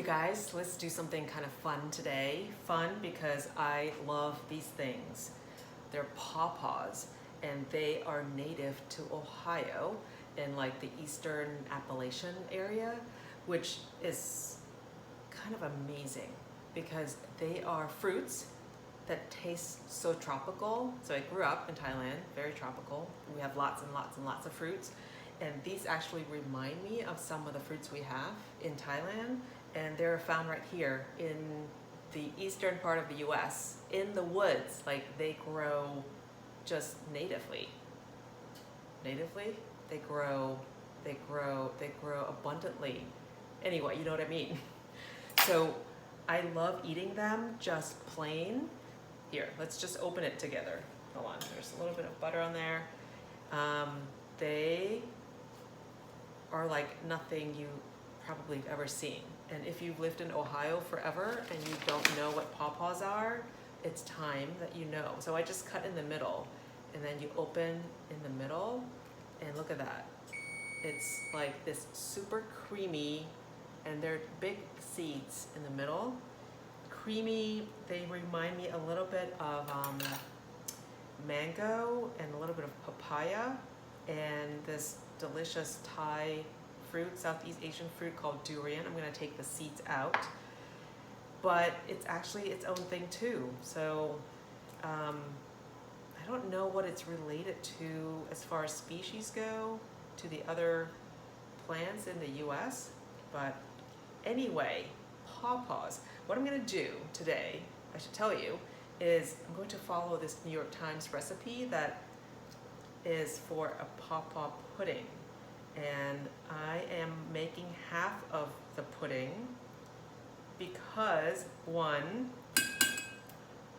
guys, let's do something kind of fun today. Fun because I love these things. They're pawpaws and they are native to Ohio in like the eastern Appalachian area, which is kind of amazing because they are fruits that taste so tropical. So I grew up in Thailand, very tropical. We have lots and lots and lots of fruits. And these actually remind me of some of the fruits we have in Thailand. And they're found right here in the eastern part of the US, in the woods. Like they grow just natively. Natively? They grow abundantly. Anyway, you know what I mean? So I love eating them just plain. Here, let's just open it together. Hold on, there's a little bit of butter on there. They are like nothing you probably have ever seen. And if you've lived in Ohio forever and you don't know what pawpaws are, it's time that you know. So I just cut in the middle and then you open in the middle and look at that. It's like this super creamy and they're big seeds in the middle. Creamy, they remind me a little bit of mango and a little bit of papaya and this delicious Thai fruit, Southeast Asian fruit called durian. I'm gonna take the seeds out, but it's actually its own thing too. So I don't know what it's related to as far as species go to the other plants in the US, but anyway, pawpaws. What I'm gonna do today, I should tell you, is I'm going to follow this New York Times recipe that is for a pawpaw pudding. And I am making half of the pudding because one,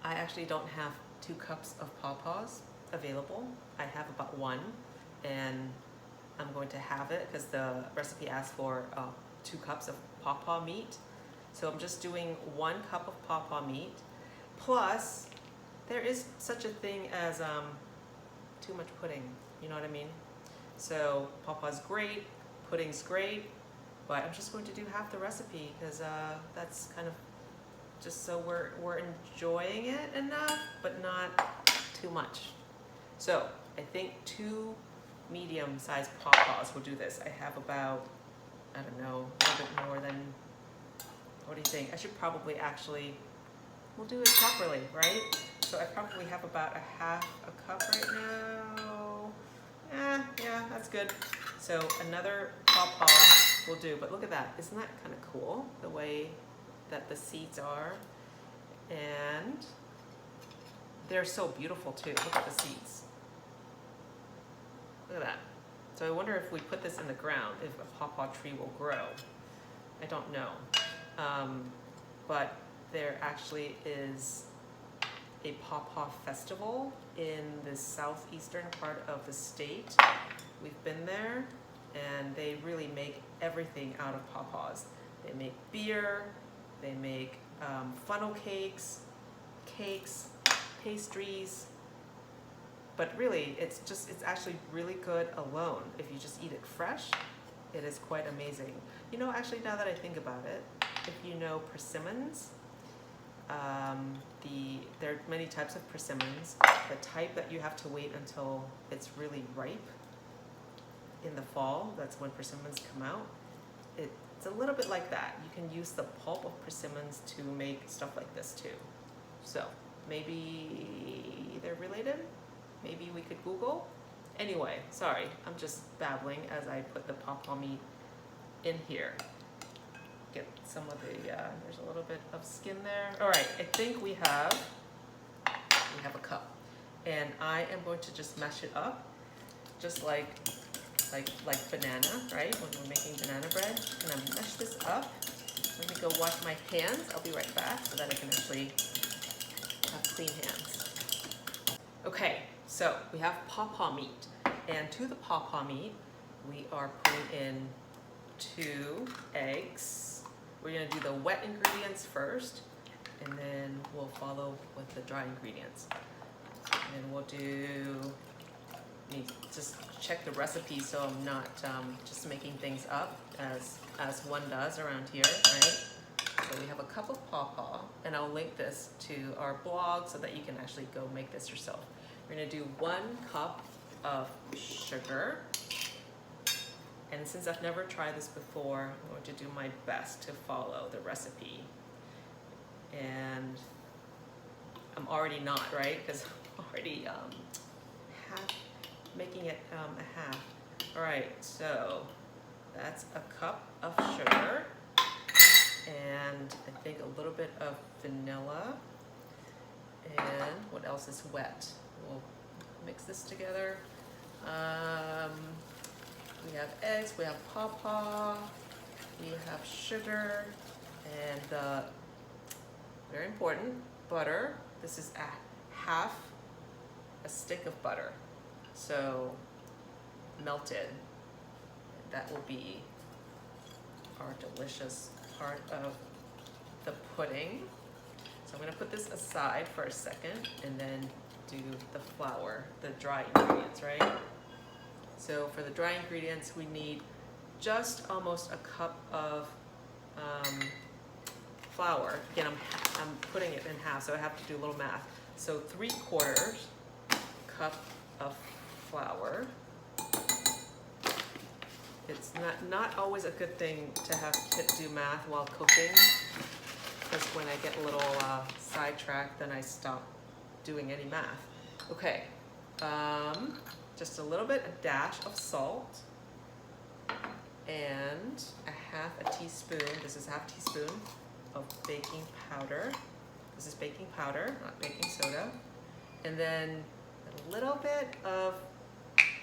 I actually don't have 2 cups of pawpaws available. I have about 1 and I'm going to have it because the recipe asks for 2 cups of pawpaw meat. So I'm just doing 1 cup of pawpaw meat. Plus, there is such a thing as too much pudding, you know what I mean? So pawpaw's great, pudding's great, but I'm just going to do half the recipe because that's kind of just so we're enjoying it enough, but not too much. So I think 2 medium-sized pawpaws will do this. I have about, I don't know, a little bit more than, what do you think? I should probably actually, we'll do it properly, right? So I probably have about a half a cup right now. Yeah, that's good. So another pawpaw will do, but look at that. Isn't that kind of cool, the way that the seeds are? And they're so beautiful too. Look at the seeds. Look at that. So I wonder if we put this in the ground, if a pawpaw tree will grow. I don't know. But there actually is a pawpaw festival in the southeastern part of the state. We've been there and they really make everything out of pawpaws. They make beer, they make funnel cakes, pastries, but really it's actually really good alone. If you just eat it fresh, it is quite amazing. You know, actually now that I think about it, if you know persimmons, there are many types of persimmons. The type that you have to wait until it's really ripe in the fall, that's when persimmons come out. It's a little bit like that. You can use the pulp of persimmons to make stuff like this too. So maybe they're related. Maybe we could Google. Anyway, sorry, I'm just babbling as I put the pawpaw meat in here. Get some of the, there's a little bit of skin there. All right, I think we have a cup. And I am going to just mash it up, just like banana, right? When we're making banana bread. I'm gonna mash this up. Let me go wash my hands. I'll be right back so that I can actually have clean hands. Okay, so we have pawpaw meat. And to the pawpaw meat, we are putting in 2 eggs. We're gonna do the wet ingredients first, and then we'll follow with the dry ingredients. And then we'll do, just check the recipe so I'm not just making things up as one does around here, right? have a cup of pawpaw, and I'll link this to our blog so that you can actually go make this yourself. We're gonna do 1 cup of sugar. And since I've never tried this before, I'm going to do my best to follow the recipe. And I'm already not, right? Because I'm already making it a half. All right, so that's a cup of sugar. And I think a little bit of vanilla. And what else is wet? We'll mix this together. We have eggs, we have pawpaw, we have sugar, and very important, butter. This is half a stick of butter, so melted. That will be our delicious part of the pudding. So I'm gonna put this aside for a second and then do the flour, the dry ingredients, right? So for the dry ingredients, we need just almost a cup of flour. Again, I'm putting it in half, so I have to do a little math. So 3/4 cup of flour. It's not always a good thing to have kids do math while cooking, because when I get a little sidetracked, then I stop doing any math. Okay, just a little bit, a dash of salt, and a half a teaspoon, this is half teaspoon of baking powder. This is baking powder, not baking soda. And then a little bit of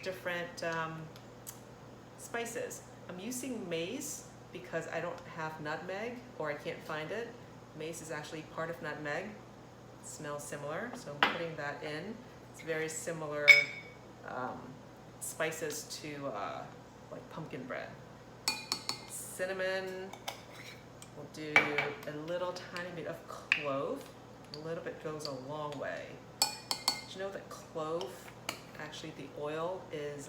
different spices. I'm using mace because I don't have nutmeg, or I can't find it. Mace is actually part of nutmeg. It smells similar, so I'm putting that in. It's very similar spices to like pumpkin bread. Cinnamon, we'll do a little tiny bit of clove. A little bit goes a long way. Did you know that clove, actually the oil is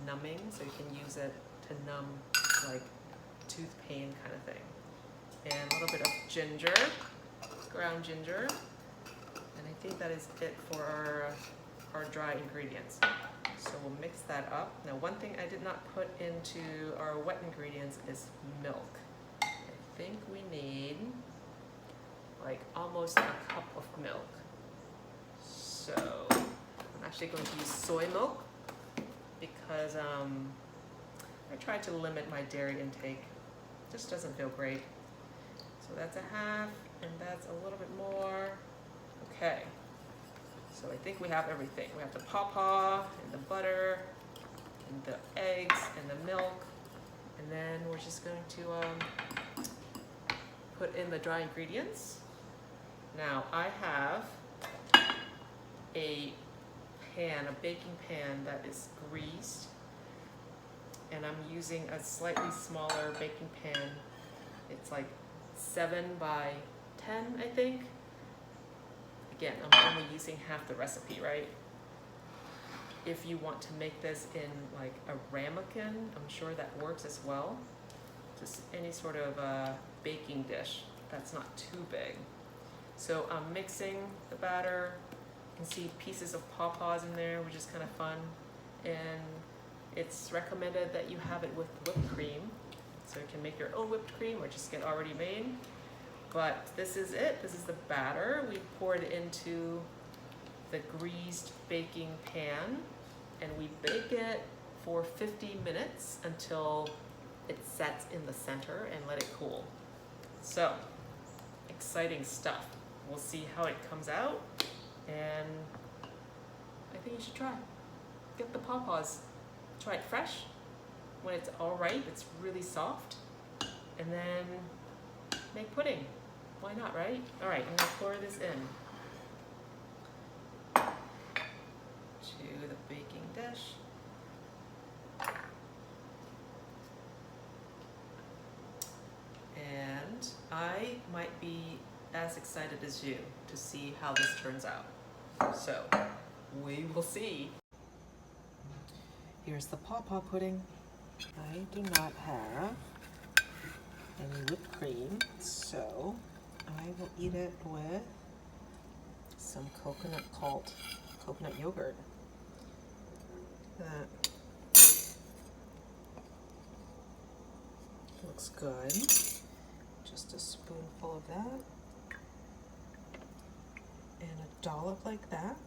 numbing, so you can use it to numb like tooth pain kind of thing. And a little bit of ginger, ground ginger. And I think that is it for our dry ingredients. So we'll mix that up. Now, one thing I did not put into our wet ingredients is milk. I think we need like almost a cup of milk. So I'm actually going to use soy milk because I tried to limit my dairy intake. It just doesn't feel great. So that's a half, and that's a little bit more. Okay. So I think we have everything. We have the pawpaw and the butter and the eggs and the milk. And then we're just going to put in the dry ingredients. Now I have a pan, a baking pan that is greased. And I'm using a slightly smaller baking pan. It's like 7 by 10, I think. Again, I'm only using half the recipe, right? If you want to make this in like a ramekin, I'm sure that works as well. Just any sort of baking dish that's not too big. So I'm mixing the batter. You can see pieces of pawpaws in there, which is kind of fun. And it's recommended that you have it with whipped cream. So you can make your own whipped cream or just get already made. But this is it. This is the batter. We poured it into the greased baking pan, and we bake it for 50 minutes until it sets in the center and let it cool. So, exciting stuff. We'll see how it comes out, and I think you should try. Get the pawpaws. Try it fresh. When it's all ripe, it's really soft, and then make pudding. Why not, right? All right, I'm gonna pour this in to the baking dish. And I might be as excited as you to see how this turns out. So, we will see. Here's the pawpaw pudding. I do not have any whipped cream, so I'll eat it with some coconut yogurt. That looks good. Just a spoonful of that. And a dollop like that.